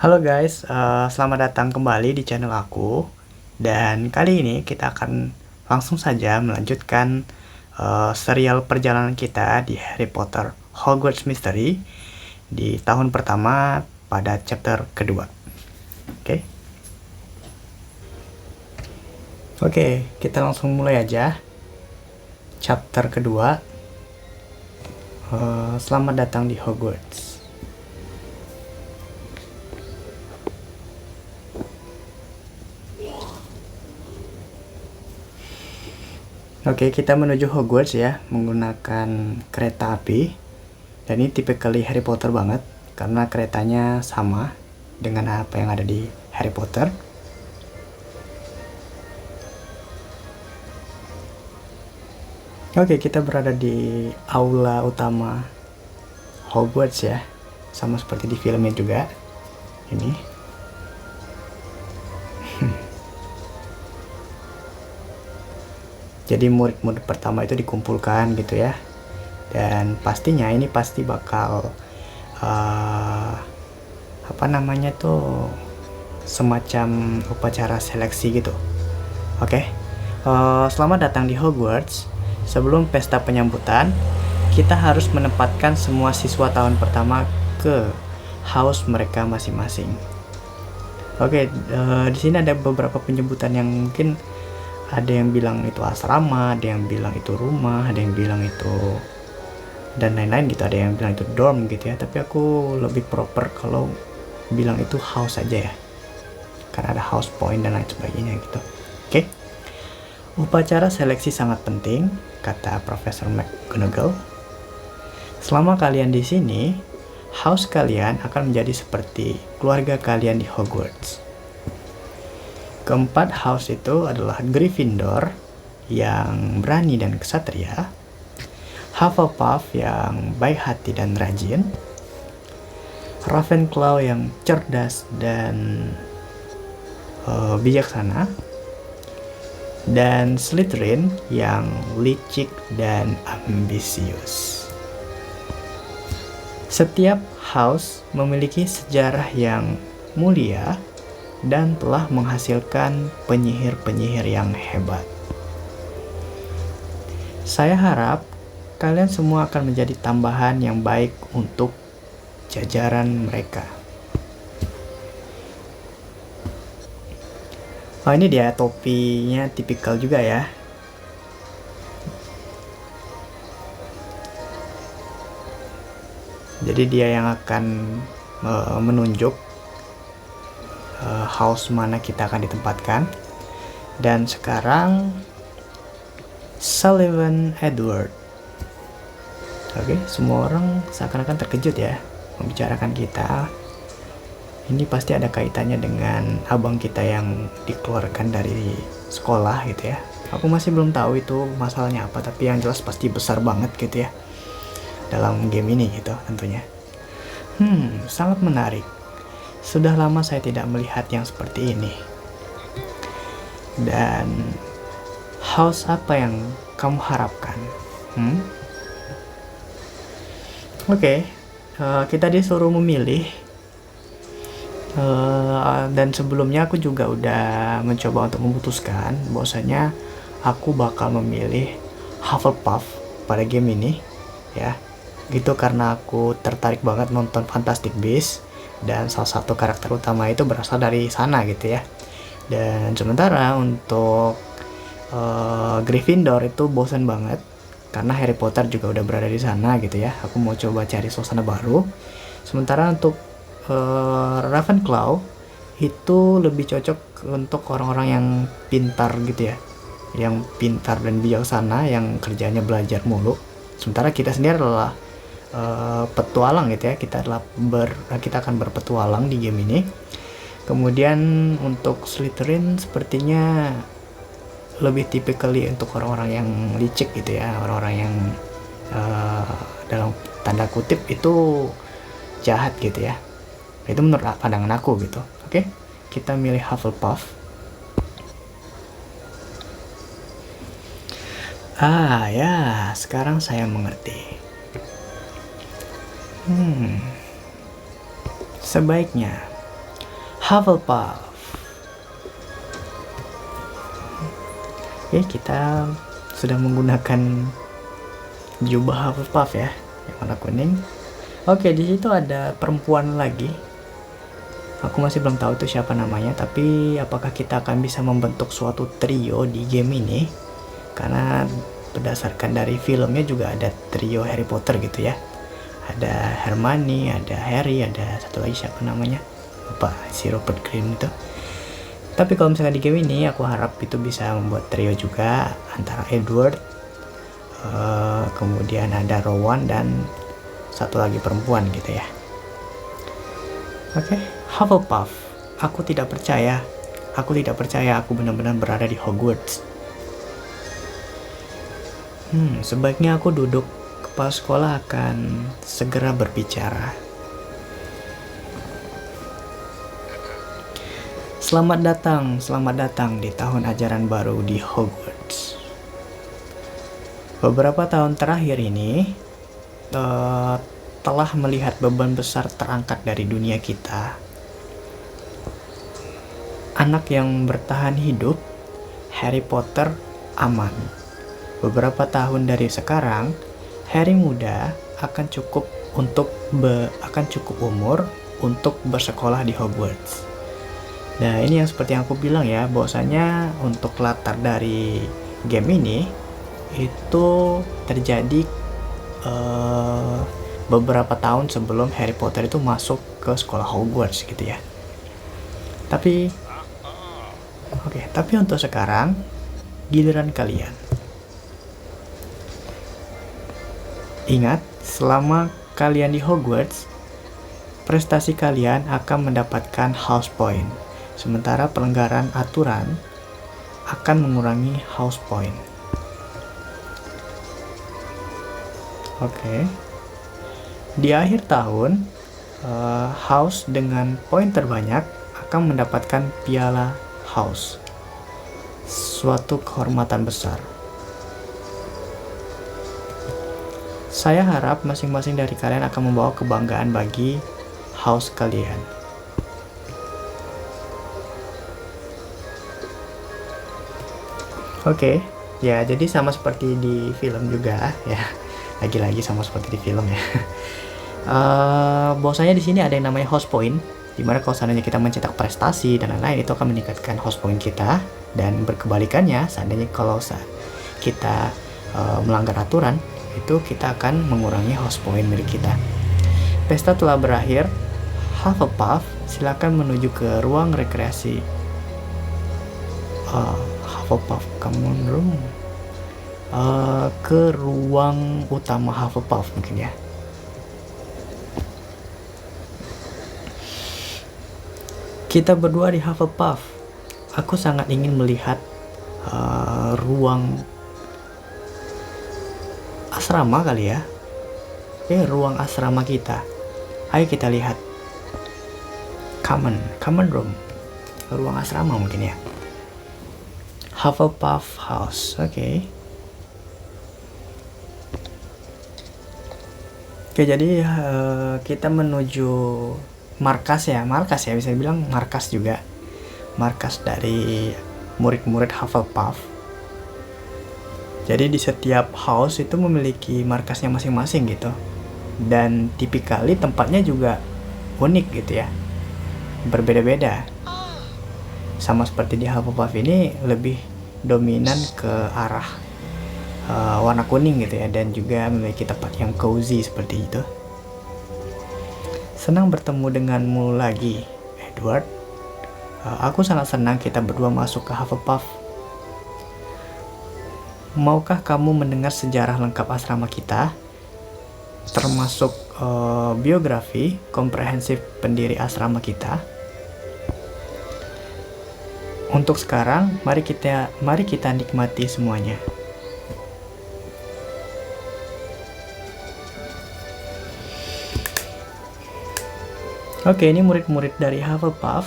Halo guys, selamat datang kembali di channel aku. Dan kali ini kita akan langsung saja melanjutkan serial perjalanan kita di Harry Potter Hogwarts Mystery di tahun pertama pada chapter kedua. Oke, Oke, kita langsung mulai aja. Chapter kedua. Selamat datang di Hogwarts. Oke, kita menuju Hogwarts ya, menggunakan kereta api. Dan ini typically Harry Potter banget, karena keretanya sama dengan apa yang ada di Harry Potter. Oke, kita berada di aula utama Hogwarts ya, sama seperti di filmnya juga. Ini. Jadi murid-murid pertama itu dikumpulkan gitu ya, dan pastinya ini pasti bakal semacam upacara seleksi gitu. Oke, selamat datang di Hogwarts. Sebelum pesta penyambutan, kita harus menempatkan semua siswa tahun pertama ke house mereka masing-masing. Oke, di sini ada beberapa penyebutan yang mungkin ada yang bilang itu asrama, ada yang bilang itu rumah, ada yang bilang itu dan lain-lain gitu, ada yang bilang itu dorm gitu ya, tapi aku lebih proper kalau bilang itu house aja ya, karena ada house point dan lain sebagainya gitu. Oke. Upacara seleksi sangat penting, kata Profesor McGonagall. Selama kalian di sini, house kalian akan menjadi seperti keluarga kalian di Hogwarts. Keempat house itu adalah Gryffindor yang berani dan ksatria, Hufflepuff yang baik hati dan rajin, Ravenclaw yang cerdas dan bijaksana, dan Slytherin yang licik dan ambisius. Setiap house memiliki sejarah yang mulia dan telah menghasilkan penyihir-penyihir yang hebat. Saya harap kalian semua akan menjadi tambahan yang baik untuk jajaran mereka. Oh, ini dia topinya tipikal juga ya. Jadi dia yang akan menunjuk house mana kita akan ditempatkan. Dan sekarang Sullivan Edward. Oke, semua orang seakan-akan terkejut ya membicarakan kita. Ini pasti ada kaitannya dengan abang kita yang dikeluarkan dari sekolah gitu ya. Aku masih belum tahu itu masalahnya apa, tapi yang jelas pasti besar banget gitu ya dalam game ini gitu tentunya. Sangat menarik. Sudah lama saya tidak melihat yang seperti ini. Dan house apa yang kamu harapkan? Oke, kita disuruh memilih. Dan sebelumnya aku juga udah mencoba untuk memutuskan bahwasanya aku bakal memilih Hufflepuff pada game ini ya. Gitu karena aku tertarik banget nonton Fantastic Beasts. Dan salah satu karakter utama itu berasal dari sana gitu ya. Dan sementara untuk Gryffindor itu bosan banget karena Harry Potter juga udah berada di sana gitu ya. Aku mau coba cari suasana baru. Sementara untuk Ravenclaw itu lebih cocok untuk orang-orang yang pintar gitu ya, yang pintar dan bijaksana, yang kerjanya belajar mulu. Sementara kita sendiri adalah petualang gitu ya, kita akan berpetualang di game ini. Kemudian untuk Slytherin sepertinya lebih typically untuk orang-orang yang licik gitu ya, orang-orang yang dalam tanda kutip itu jahat gitu ya. Itu menurut pandangan aku gitu. Oke, kita milih Hufflepuff. Ya, sekarang saya mengerti. Sebaiknya Hufflepuff. Oke, kita sudah menggunakan jubah Hufflepuff ya, yang warna kuning. Oke, di situ ada perempuan lagi. Aku masih belum tahu itu siapa namanya, tapi apakah kita akan bisa membentuk suatu trio di game ini? Karena berdasarkan dari filmnya juga ada trio Harry Potter gitu ya. Ada Hermione, ada Harry, ada satu lagi siapa namanya? Lupa, si Rupert Grint itu. Tapi kalau misalnya di game ini aku harap itu bisa membuat trio juga antara Edward, kemudian ada Rowan dan satu lagi perempuan gitu ya. Oke, Hufflepuff. Aku tidak percaya aku benar-benar berada di Hogwarts. Sebaiknya aku duduk. Kepala sekolah akan segera berbicara. Selamat datang di tahun ajaran baru di Hogwarts. Beberapa tahun terakhir ini telah melihat beban besar terangkat dari dunia kita. Anak yang bertahan hidup, Harry Potter aman. Beberapa tahun dari sekarang, Harry muda akan cukup umur untuk bersekolah di Hogwarts. Nah, ini yang seperti yang aku bilang ya, bahwasanya untuk latar dari game ini itu terjadi beberapa tahun sebelum Harry Potter itu masuk ke sekolah Hogwarts gitu ya. Tapi untuk sekarang giliran kalian. Ingat, selama kalian di Hogwarts, prestasi kalian akan mendapatkan house point. Sementara pelanggaran aturan akan mengurangi house point. Oke. Di akhir tahun, house dengan poin terbanyak akan mendapatkan piala house. Suatu kehormatan besar. Saya harap masing-masing dari kalian akan membawa kebanggaan bagi house kalian. Oke, ya jadi sama seperti di film juga ya. Lagi-lagi sama seperti di film ya. Bahwasanya di sini ada yang namanya house point, dimana kalau seandainya kita mencetak prestasi dan lain-lain itu akan meningkatkan house point kita, dan berkebalikannya seandainya kalau kita melanggar aturan itu kita akan mengurangi house point milik kita. Pesta telah berakhir. Hufflepuff, silakan menuju ke ruang rekreasi. Hufflepuff Common Room, ke ruang utama Hufflepuff mungkin ya. Kita berdua di Hufflepuff. Aku sangat ingin melihat ruang asrama kali ya. Ruang asrama kita. Ayo kita lihat. Common Room, ruang asrama mungkin ya. Hufflepuff House. Oke, jadi kita menuju markas ya bisa dibilang markas juga, markas dari murid-murid Hufflepuff. Jadi di setiap house itu memiliki markasnya masing-masing gitu, dan tipikali tempatnya juga unik gitu ya, berbeda-beda. Sama seperti di Hufflepuff ini lebih dominan ke arah warna kuning gitu ya, dan juga memiliki tempat yang cozy seperti itu. Senang bertemu denganmu lagi, Edward. Aku sangat senang kita berdua masuk ke Hufflepuff. Maukah kamu mendengar sejarah lengkap asrama kita, termasuk biografi komprehensif pendiri asrama kita? Untuk sekarang, mari kita nikmati semuanya. Oke, ini murid-murid dari Hufflepuff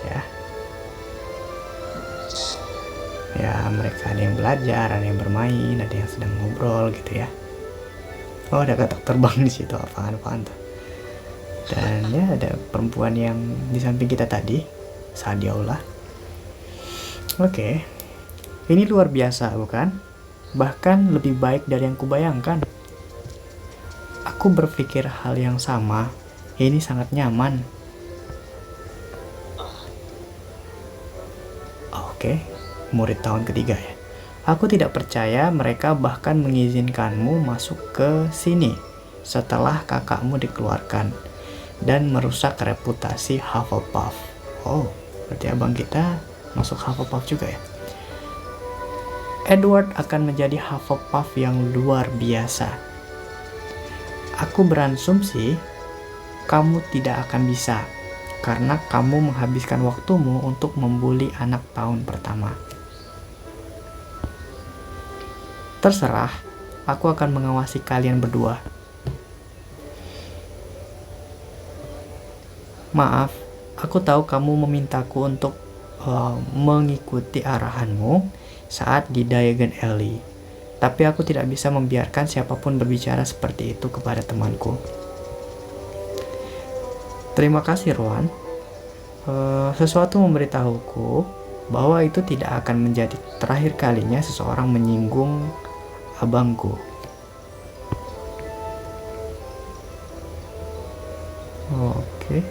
ya. Ya, mereka ada yang belajar, ada yang bermain, ada yang sedang ngobrol gitu ya. Oh, ada katak terbang di situ, apaan tuh. Dan ya ada perempuan yang di samping kita tadi saat di aula. Oke, ini luar biasa bukan? Bahkan lebih baik dari yang kubayangkan. Aku berpikir hal yang sama. Ini sangat nyaman. Oke, murid tahun ketiga ya. Aku tidak percaya mereka bahkan mengizinkanmu masuk ke sini setelah kakakmu dikeluarkan dan merusak reputasi Hufflepuff. Oh, berarti abang kita masuk Hufflepuff juga ya. Edward akan menjadi Hufflepuff yang luar biasa. Aku berasumsi kamu tidak akan bisa karena kamu menghabiskan waktumu untuk membuli anak tahun pertama. Terserah, aku akan mengawasi kalian berdua. Maaf, aku tahu kamu memintaku untuk mengikuti arahanmu saat di Diagon Alley. Tapi aku tidak bisa membiarkan siapapun berbicara seperti itu kepada temanku. Terima kasih, Rowan. Sesuatu memberitahuku bahwa itu tidak akan menjadi terakhir kalinya seseorang menyinggung abangku. Oke.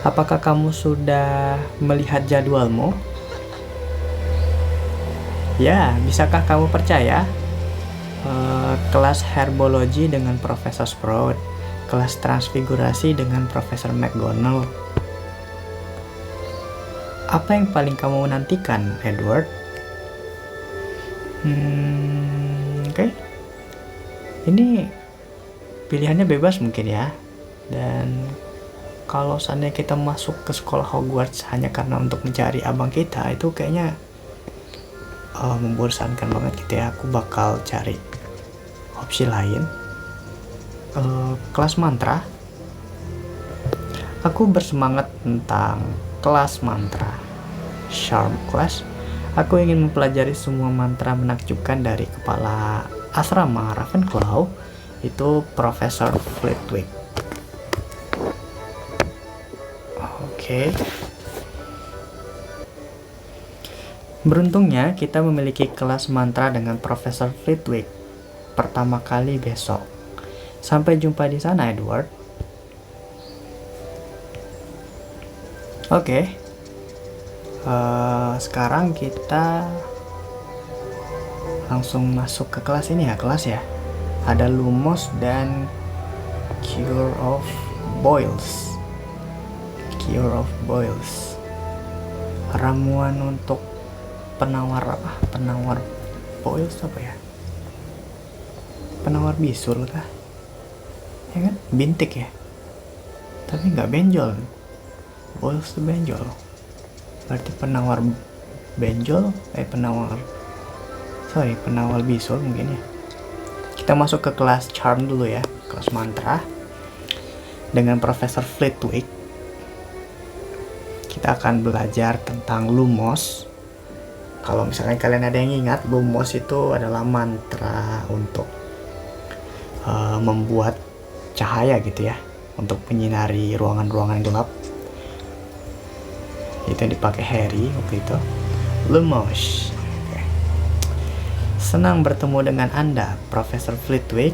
Apakah kamu sudah melihat jadwalmu? Ya, bisakah kamu percaya? Kelas herbologi dengan Profesor Sprout, kelas transfigurasi dengan Profesor McGonagall. Apa yang paling kamu nantikan, Edward? Oke. Ini pilihannya bebas mungkin ya. Dan kalau seandainya kita masuk ke sekolah Hogwarts hanya karena untuk mencari abang kita, itu kayaknya membosankan banget gitu ya. Aku bakal cari opsi lain. Kelas mantra. Aku bersemangat tentang kelas mantra. Charm class. Aku ingin mempelajari semua mantra menakjubkan dari kepala asrama Ravenclaw, itu Profesor Flitwick. Oke. Beruntungnya kita memiliki kelas mantra dengan Profesor Flitwick pertama kali besok. Sampai jumpa di sana, Edward. Oke. Sekarang kita langsung masuk ke kelas ini ya, kelas ya. Ada Lumos dan Cure of Boils. Cure of Boils. Ramuan untuk penawar boils apa ya? Penawar bisul kah? Ya kan? Bintik ya? Tapi nggak benjol. Boils tuh benjol. Berarti penawar benjol, penawar bisul mungkin ya. Kita masuk ke kelas charm dulu ya, kelas mantra dengan Profesor Flitwick. Kita akan belajar tentang Lumos. Kalau misalnya kalian ada yang ingat, Lumos itu adalah mantra untuk membuat cahaya gitu ya, untuk menyinari ruangan-ruangan gelap. Itu yang dipakai Harry waktu itu. Lumos. Okay. Senang bertemu dengan Anda, Profesor Flitwick.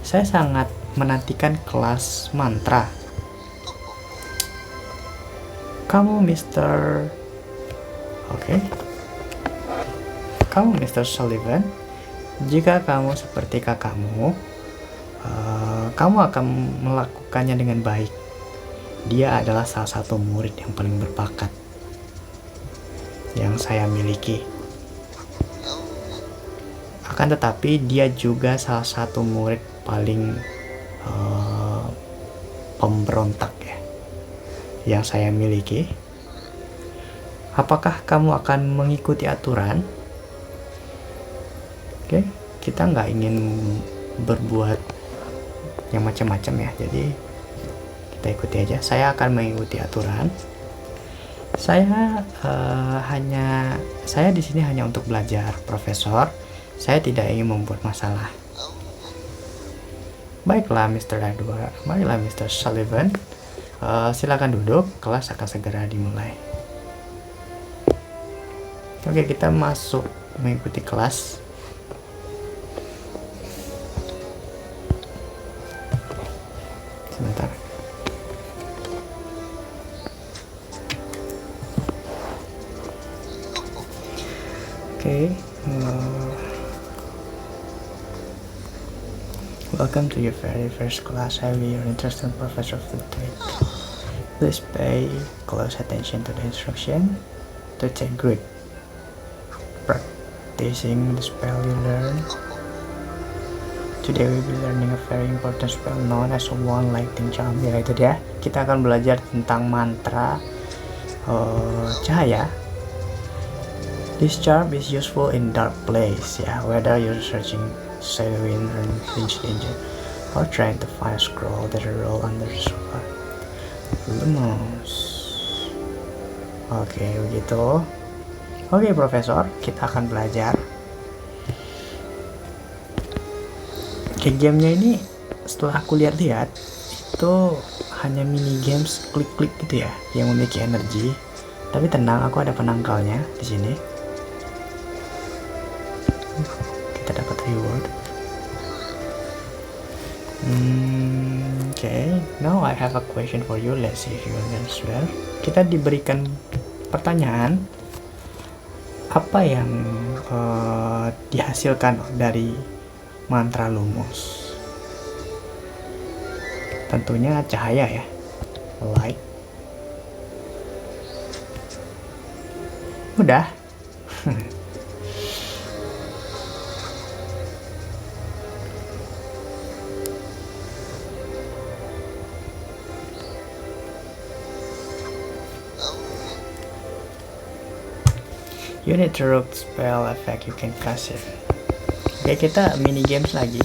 Saya sangat menantikan kelas mantra. Kamu Mr. Oke. Kamu Mr. Sullivan. Jika kamu seperti kakakmu, kamu akan melakukannya dengan baik. Dia adalah salah satu murid yang paling berbakat yang saya miliki. Akan tetapi dia juga salah satu murid paling pemberontak ya, yang saya miliki. Apakah kamu akan mengikuti aturan? Oke, kita nggak ingin berbuat yang macam-macam ya, jadi kita ikuti aja. Saya akan mengikuti aturan. Saya di sini hanya untuk belajar, Profesor. Saya tidak ingin membuat masalah. Baiklah Mr. Edward, baiklah Mr. Sullivan. Silakan duduk, kelas akan segera dimulai. Oke, kita masuk mengikuti kelas. Sebentar. Oke. Welcome to your very first class. I will be your interesting professor for the day. Please pay close attention to the instruction to take good practicing the spell you learn. Today we will be learning a very important spell known as one lighting charm. Ya itu dia. Kita akan belajar tentang mantra cahaya. This charm is useful in dark place. Ya, whether you're searching Selwyn or Finch Danger or trying to find a scroll that are roll under the sofa. Lumos. Oke, begitu. Oke, Profesor, kita akan belajar. Oke, gamenya ini setelah aku lihat-lihat itu hanya mini games klik-klik gitu ya, yang memiliki energi. Tapi tenang, aku ada penangkalnya di sini. Kita dapat reward. Okay, now I have a question for you. Let's see if you understand well. Kita diberikan pertanyaan, apa yang dihasilkan dari mantra Lumos? Tentunya cahaya ya, light. Udah. You need to root spell effect, you can cast it. Oke, kita mini games lagi.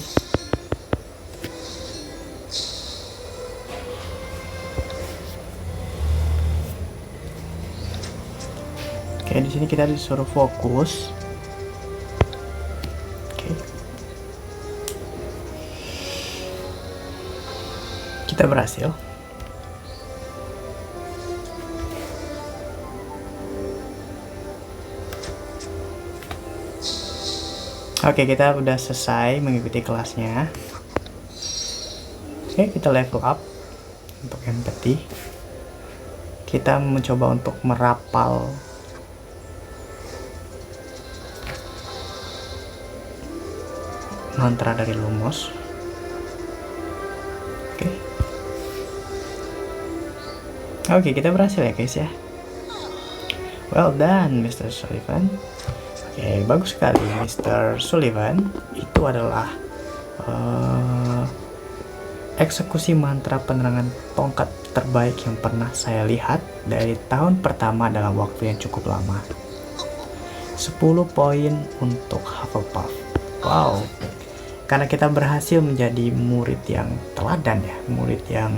Oke, di sini kita disuruh fokus. Oke. Kita berhasil. Oke, kita udah selesai mengikuti kelasnya. Oke, kita level up untuk empathy. Kita mencoba untuk merapal mantra dari Lumos. Oke, kita berhasil ya guys ya. Well done Mr. Sullivan. Oke, bagus sekali Mr. Sullivan. Itu adalah eksekusi mantra penerangan tongkat terbaik yang pernah saya lihat dari tahun pertama dalam waktu yang cukup lama. 10 poin untuk Hufflepuff. Wow, karena kita berhasil menjadi murid yang teladan ya, murid yang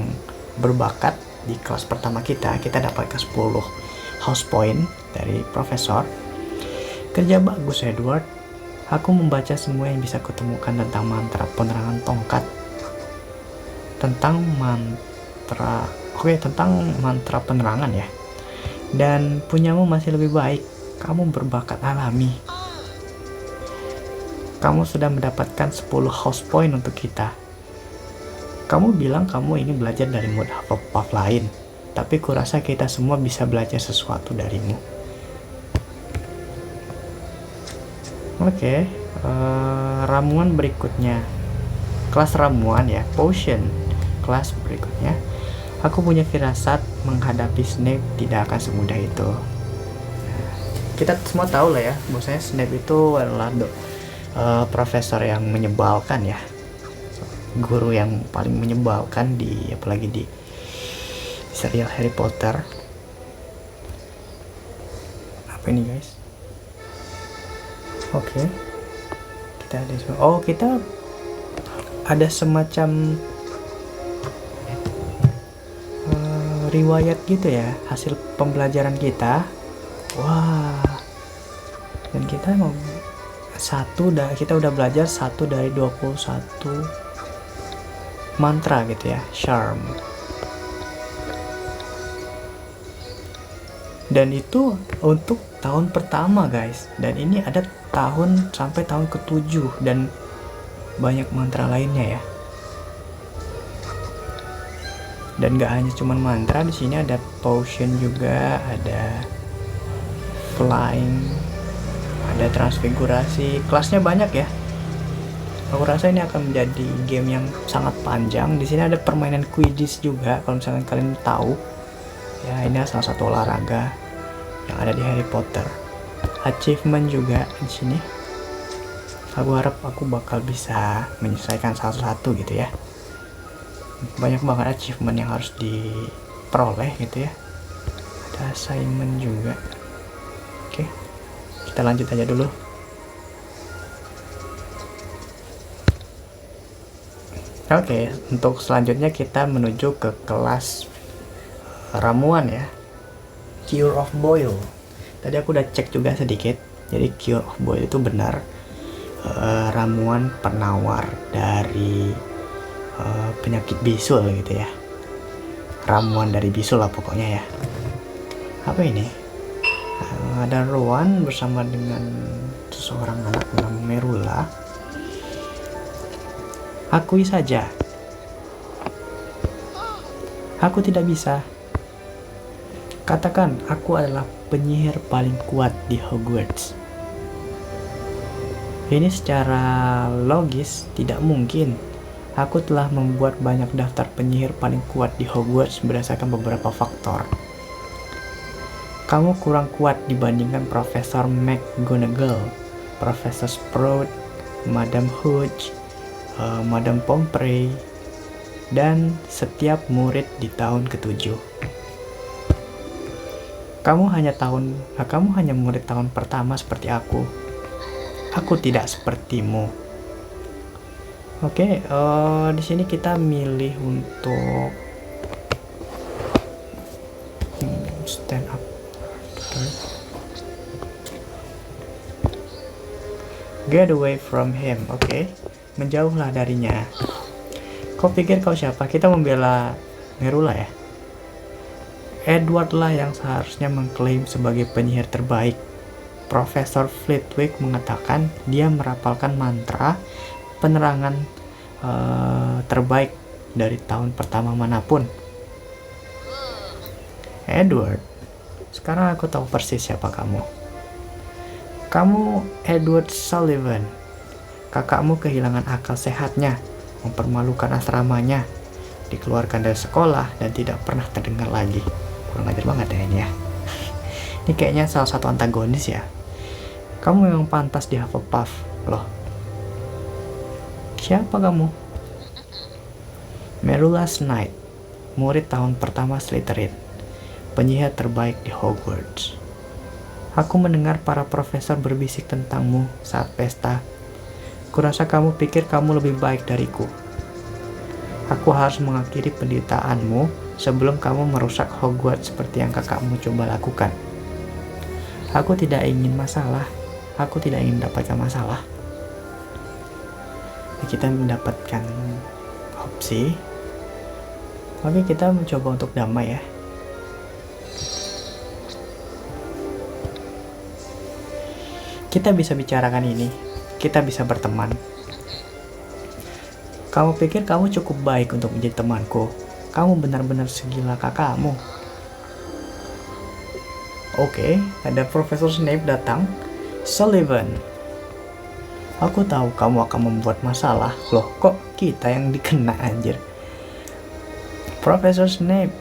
berbakat di kelas pertama kita dapatkan 10 house point dari Profesor. Kerja bagus Edward. Aku membaca semua yang bisa kutemukan tentang mantra penerangan tongkat. Tentang mantra penerangan ya. Dan punyamu masih lebih baik. Kamu berbakat alami. Kamu sudah mendapatkan 10 house point untuk kita. Kamu bilang kamu ingin belajar dari murid Hufflepuff lain. Tapi kurasa kita semua bisa belajar sesuatu darimu. Oke, ramuan berikutnya, kelas ramuan ya, potion. Kelas berikutnya, aku punya firasat menghadapi Snape tidak akan semudah itu. Kita semua tahu lah ya, bahwasanya Snape itu adalah profesor yang menyebalkan ya, guru yang paling menyebalkan apalagi di serial Harry Potter. Apa ini guys? Oke. Kita ada semacam riwayat gitu ya, hasil pembelajaran kita. Wah. Dan kita kita udah belajar 1 dari 21 mantra gitu ya, charm. Dan itu untuk tahun pertama guys, dan ini ada tahun sampai tahun ke-7 dan banyak mantra lainnya ya. Dan gak hanya cuman mantra, di sini ada potion juga, ada flying, ada transfigurasi, kelasnya banyak ya. Aku rasa ini akan menjadi game yang sangat panjang. Di sini ada permainan Quidditch juga, kalau misalnya kalian tahu. Ya, ini salah satu olahraga yang ada di Harry Potter. Achievement juga di sini. Aku harap aku bakal bisa menyelesaikan satu-satu gitu ya. Banyak banget achievement yang harus diperoleh gitu ya. Ada assignment juga. Oke, kita lanjut aja dulu. Oke, untuk selanjutnya kita menuju ke kelas ramuan ya. Cure of Boil. Tadi aku udah cek juga sedikit. Jadi Cure of Boil itu benar ramuan penawar dari penyakit bisul gitu ya. Ramuan dari bisul lah pokoknya ya. Apa ini? Ada Rowan bersama dengan seseorang anak bernama Merula. Akui saja, aku tidak bisa. Katakan, aku adalah penyihir paling kuat di Hogwarts. Ini secara logis tidak mungkin. Aku telah membuat banyak daftar penyihir paling kuat di Hogwarts berdasarkan beberapa faktor. Kamu kurang kuat dibandingkan Profesor McGonagall, Profesor Sprout, Madam Hooch, Madam Pomfrey, dan setiap murid di tahun ke-7. Kamu hanya murid tahun pertama seperti aku. Aku tidak sepertimu. Oke, di sini kita milih untuk stand up. Get away from him. Oke. Menjauhlah darinya. Kau pikir kau siapa? Kita membela Merula ya. Edward lah yang seharusnya mengklaim sebagai penyihir terbaik. Profesor Flitwick mengatakan dia merapalkan mantra penerangan terbaik dari tahun pertama manapun. Edward, sekarang aku tahu persis siapa kamu. Kamu Edward Sullivan. Kakakmu kehilangan akal sehatnya, mempermalukan asramanya, dikeluarkan dari sekolah, dan tidak pernah terdengar lagi. Kurang ajar banget ya ini ya. Ini kayaknya salah satu antagonis ya. Kamu memang pantas di Hufflepuff, loh. Siapa kamu? Merula Knight, murid tahun pertama Slytherin, penyihir terbaik di Hogwarts. Aku mendengar para profesor berbisik tentangmu saat pesta. Kurasa kamu pikir kamu lebih baik dariku. Aku harus mengakhiri penderitaanmu sebelum kamu merusak Hogwarts seperti yang kakakmu coba lakukan. Aku tidak ingin masalah. Aku tidak ingin mendapatkan masalah. Kita mendapatkan opsi. Oke, kita mencoba untuk damai ya. Kita bisa bicarakan ini. Kita bisa berteman. Kamu pikir kamu cukup baik untuk menjadi temanku? Kamu benar-benar segila kakakmu. Oke, ada Profesor Snape datang. Sullivan, aku tahu kamu akan membuat masalah. Loh, kok kita yang dikena anjir? Profesor Snape,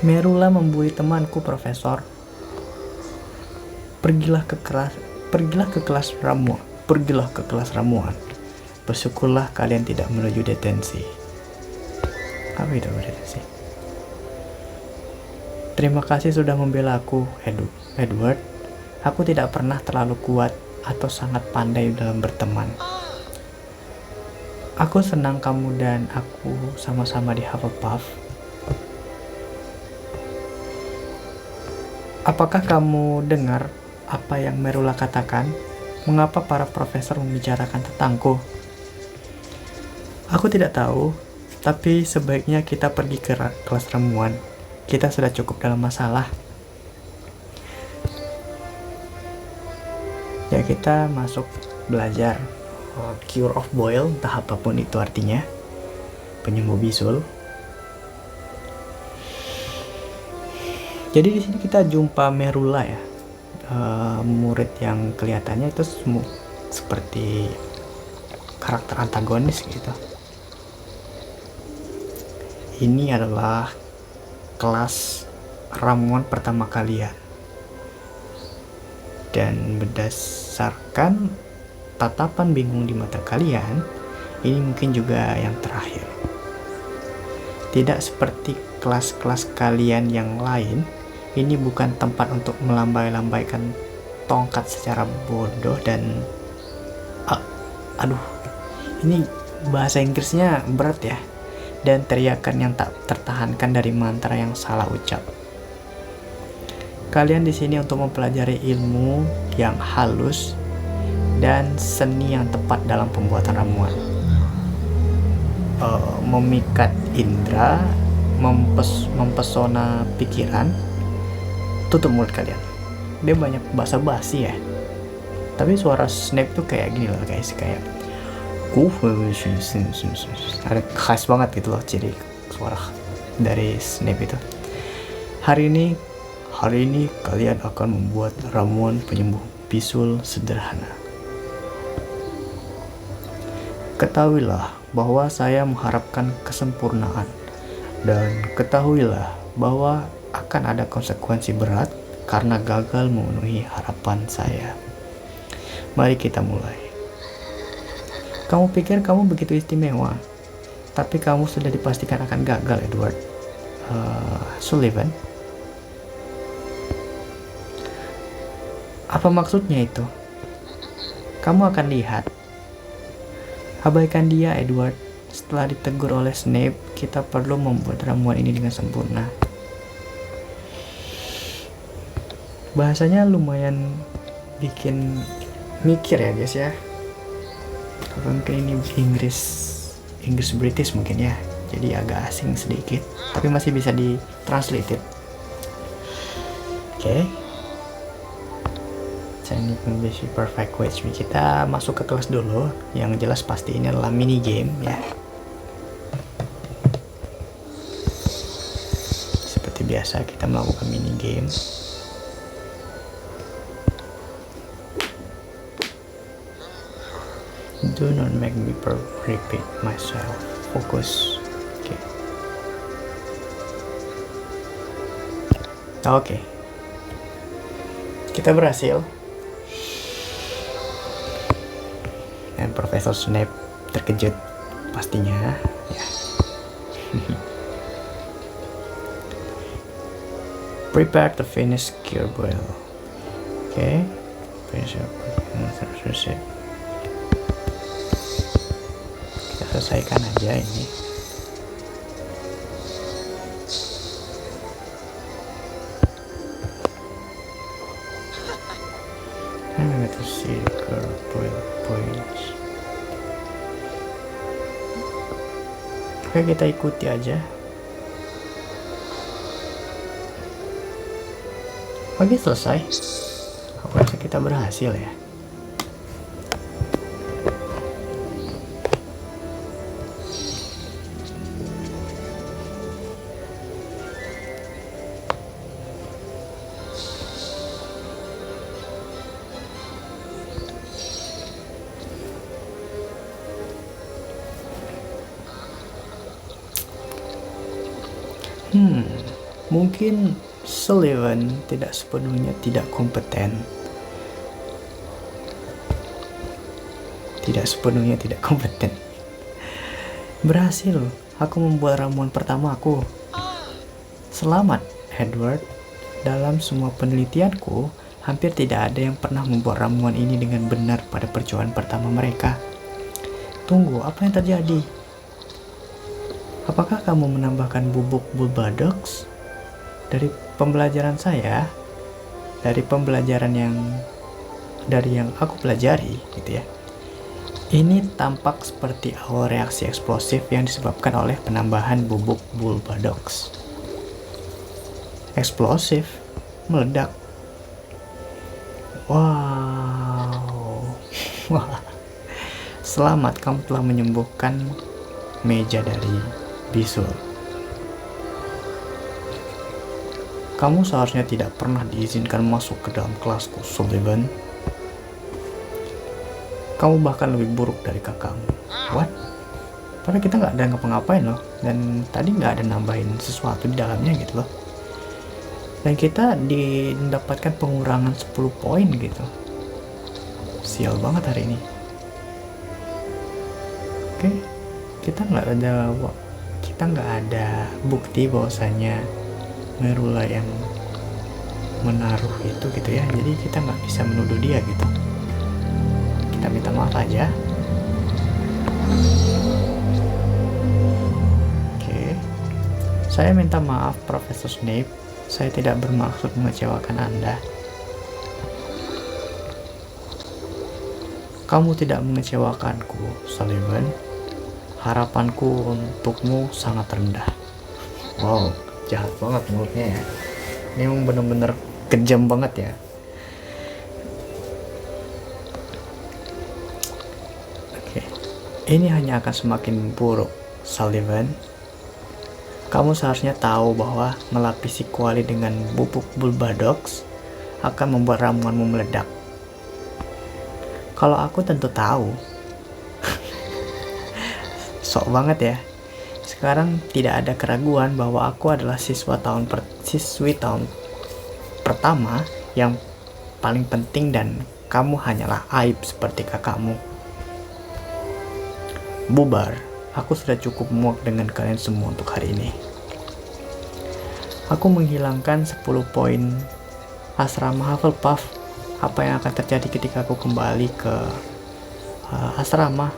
Merula membuli temanku, Profesor. Pergilah ke kelas ramuan. Bersyukurlah kalian tidak menuju detensi. Apa itu detensi? Terima kasih sudah membela aku, Edward. Aku tidak pernah terlalu kuat atau sangat pandai dalam berteman. Aku senang kamu dan aku sama-sama di Hufflepuff. Apakah kamu dengar apa yang Merula katakan? Mengapa para profesor membicarakan tentangku? Aku tidak tahu, tapi sebaiknya kita pergi ke kelas ramuan. Kita sudah cukup dalam masalah. Ya, kita masuk belajar Cure of Boil, entah apapun itu artinya, penyembuh bisul. Jadi di sini kita jumpa Merula ya, murid yang kelihatannya itu seperti karakter antagonis gitu. Ini adalah kelas ramuan pertama kalian, dan berdasarkan tatapan bingung di mata kalian, ini mungkin juga yang terakhir. Tidak seperti kelas-kelas kalian yang lain, ini bukan tempat untuk melambai-lambaikan tongkat secara bodoh dan aduh, ini bahasa Inggrisnya berat ya, dan teriakan yang tak tertahankan dari mantra yang salah ucap. Kalian di sini untuk mempelajari ilmu yang halus dan seni yang tepat dalam pembuatan ramuan. Memikat indera, mempesona pikiran. Tutup mulut kalian. Dia banyak basa-basi ya. Tapi suara Snape tuh kayak gini loh guys, kayak ada khas banget gitu loh ciri suara dari Snape itu. Hari ini kalian akan membuat ramuan penyembuh bisul sederhana. Ketahuilah bahwa saya mengharapkan kesempurnaan, dan ketahuilah bahwa akan ada konsekuensi berat karena gagal memenuhi harapan saya. Mari kita mulai. Kamu pikir kamu begitu istimewa, tapi kamu sudah dipastikan akan gagal, Edward Sullivan. Apa maksudnya itu? Kamu akan lihat. Abaikan dia, Edward. Setelah ditegur oleh Snape, kita perlu membuat ramuan ini dengan sempurna. Bahasanya lumayan bikin mikir ya guys ya. Mungkin ini Inggris British mungkin ya, jadi agak asing sedikit, tapi masih bisa ditranslate. Oke. Ini English Perfect Quiz. Kita masuk ke kelas dulu. Yang jelas pasti ini adalah mini game ya. Seperti biasa kita melakukan mini game. Do not make me repeat myself. Focus. Oke. Kita berhasil. Dan Profesor Snape terkejut pastinya ya. Prepare to finish Cure Boil. Oke. Kita selesaikan aja ini. I'm going to see Cure Boil points. Oke, kita ikuti aja. Oke, selesai. Aku rasa kita berhasil ya. Mungkin Sullivan tidak sepenuhnya tidak kompeten. Berhasil, aku membuat ramuan pertama aku. Selamat, Edward. Dalam semua penelitianku, hampir tidak ada yang pernah membuat ramuan ini dengan benar pada percobaan pertama mereka. Tunggu, apa yang terjadi? Apakah kamu menambahkan bubuk Bulbadox? Dari pembelajaran saya, dari yang aku pelajari gitu ya, Ini tampak seperti awal reaksi eksplosif yang disebabkan oleh penambahan bubuk Bulbadox. Eksplosif? Meledak? Wow. Wah. Selamat, kamu telah menyembuhkan meja dari bisul. Kamu seharusnya tidak pernah diizinkan masuk ke dalam kelasku, Sullivan. Kamu bahkan lebih buruk dari kakakmu. What? Padahal kita nggak ada ngapa-ngapain loh. Dan tadi nggak ada nambahin sesuatu di dalamnya gitu loh. Dan kita mendapatkan pengurangan 10 poin gitu. Sial banget hari ini. Oke, kita nggak ada bukti bahwasanya Merula yang menaruh itu gitu ya. Jadi kita nggak bisa menuduh dia gitu. Kita minta maaf aja. Oke. Saya minta maaf Profesor Snape. Saya tidak bermaksud mengecewakan Anda. Kamu tidak mengecewakanku, Sullivan. Harapanku untukmu sangat rendah. Wow, jahat banget mulutnya ya. Ini emang bener-bener kejam banget ya. Ini hanya akan semakin buruk, Sullivan. Kamu seharusnya tahu bahwa melapisi kuali dengan bubuk Bulbadox akan membuat ramuanmu meledak. Kalau aku tentu tahu. Sok banget ya. Sekarang tidak ada keraguan bahwa aku adalah siswi tahun pertama yang paling penting dan kamu hanyalah aib seperti kakakmu. Bubar, aku sudah cukup muak dengan kalian semua untuk hari ini. Aku menghilangkan 10 poin asrama Hufflepuff. Apa yang akan terjadi ketika aku kembali ke asrama?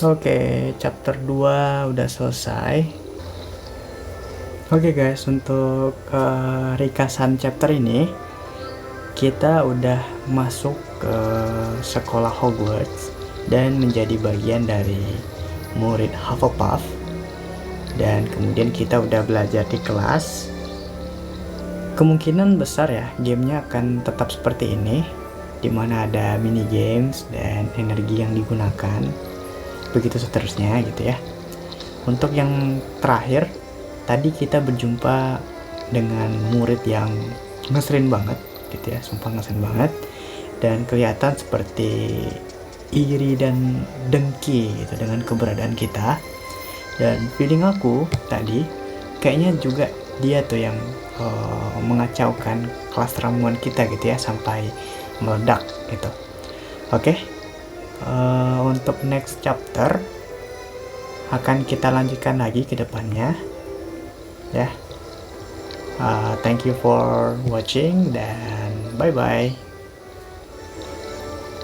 Oke, chapter 2 udah selesai. Oke guys, untuk ringkasan chapter ini, kita udah masuk ke sekolah Hogwarts dan menjadi bagian dari murid Hufflepuff. Dan kemudian kita udah belajar di kelas. Kemungkinan besar ya gamenya akan tetap seperti ini, dimana ada mini games dan energi yang digunakan, begitu seterusnya gitu ya. Untuk yang terakhir, tadi kita berjumpa dengan murid yang ngeselin banget gitu ya, sumpah ngeselin banget, dan kelihatan seperti iri dan dengki gitu dengan keberadaan kita. Dan feeling aku tadi kayaknya juga dia tuh yang mengacaukan kelas ramuan kita gitu ya, sampai meledak gitu. Oke. Untuk next chapter akan kita lanjutkan lagi ke depannya ya. Thank you for watching dan bye bye.